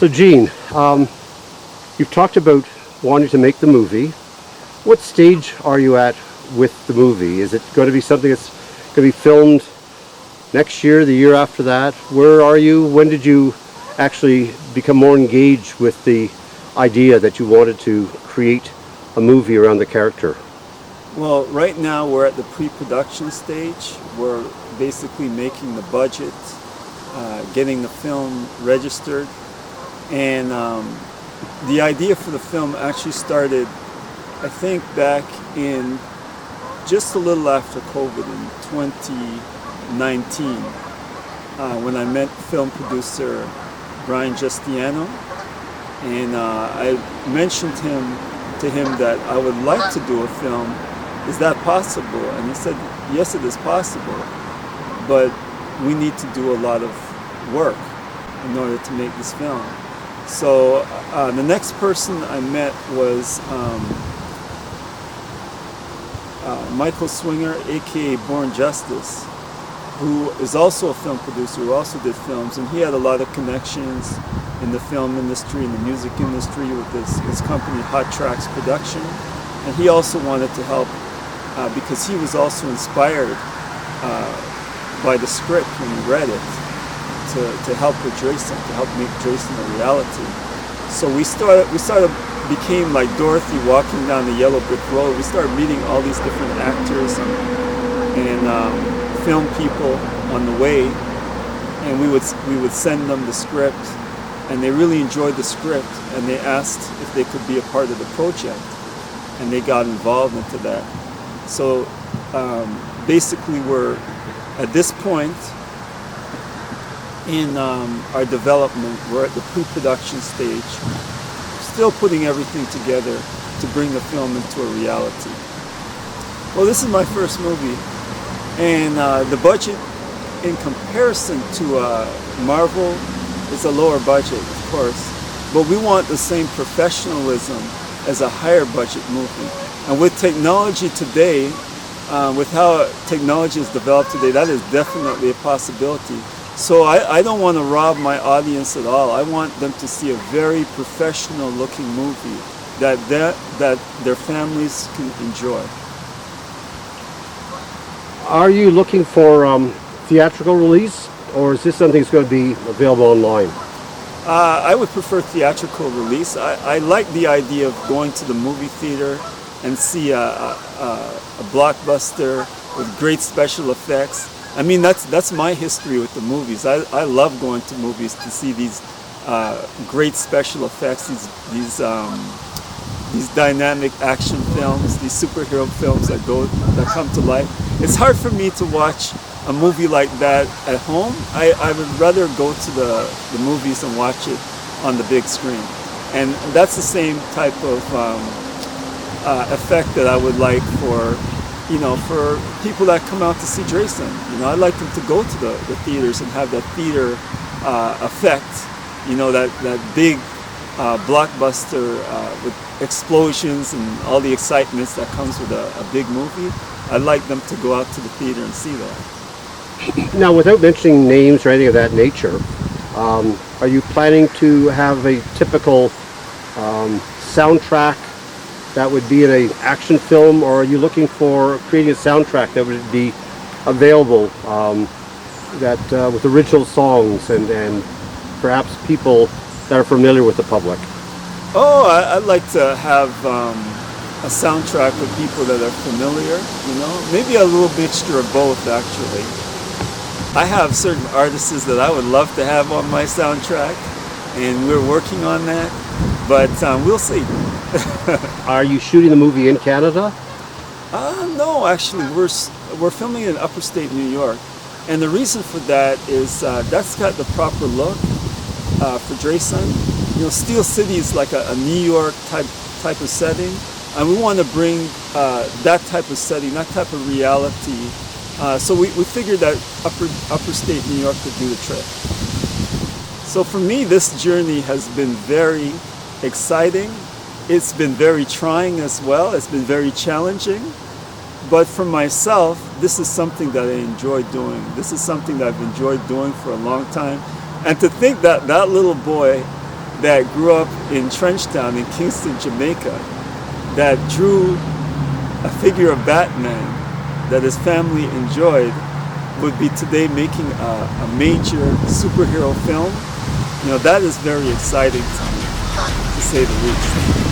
So Gene, you've talked about wanting to make the movie. What stage are you at with the movie? Is it going to be something that's going to be filmed next year, the year after that? Where are you? When did you actually become more engaged with the idea that you wanted to create a movie around the character? Well, right now we're at the pre-production stage. We're basically making the budget, getting the film registered, and the idea for the film actually started, I think, back in just a little after COVID in 2019, when I met film producer Brian Justiano, and I mentioned to him that I would like to do a film. Is that possible? And he said, yes, it is possible, but we need to do a lot of work in order to make this film. So the next person I met was Michael Swinger, aka Born Justice, who is also a film producer, who also did films, and he had a lot of connections in the film industry, in the music industry, with his company Hot Tracks Production. And he also wanted to help because he was also inspired by the script when he read it to help with Dresun, to help make Dresun a reality. So we became like Dorothy walking down the yellow brick road. We started meeting all these different actors and film people on the way, and we would send them the script, and they really enjoyed the script, and they asked if they could be a part of the project, and they got involved into that. So basically we're at this point in our development. We're at the pre-production stage, still putting everything together to bring the film into a reality. Well, this is my first movie, and the budget in comparison to Marvel is a lower budget, of course, but we want the same professionalism as a higher budget movie. And with technology today, with how technology is developed today, that is definitely a possibility. So I don't want to rob my audience at all. I want them to see a very professional looking movie that their families can enjoy. Are you looking for theatrical release, or is this something that's going to be available online? I would prefer theatrical release. I like the idea of going to the movie theater and see a blockbuster with great special effects. I mean, that's my history with the movies. I love going to movies to see these great special effects, these dynamic action films, these superhero films that come to life. It's hard for me to watch a movie like that at home. I would rather go to the movies and watch it on the big screen. And that's the same type of effect that I would like for people that come out to see Dresun. I'd like them to go to the theaters and have that theater effect, that big blockbuster with explosions and all the excitements that comes with a big movie. I'd like them to go out to the theater and see that. Now, without mentioning names or anything of that nature, are you planning to have a typical soundtrack that would be in an action film, or are you looking for creating a soundtrack that would be available with original songs and perhaps people that are familiar with the public? Oh, I'd like to have a soundtrack with people that are familiar, maybe a little mixture of both, actually. I have certain artists that I would love to have on my soundtrack, and we're working on that, but we'll see. Are you shooting the movie in Canada? No, actually, we're filming in Upper State New York, and the reason for that is that's got the proper look for Dresun. Steel City is like a New York type of setting, and we want to bring that type of setting, that type of reality. So we figured that Upper State New York could do the trick. So for me, this journey has been very exciting. It's been very trying as well. It's been very challenging. But for myself, this is something that I enjoy doing. This is something that I've enjoyed doing for a long time. And to think that that little boy that grew up in Trenchtown in Kingston, Jamaica, that drew a figure of Batman that his family enjoyed, would be today making a major superhero film. You know, that is very exciting to me, to say the least.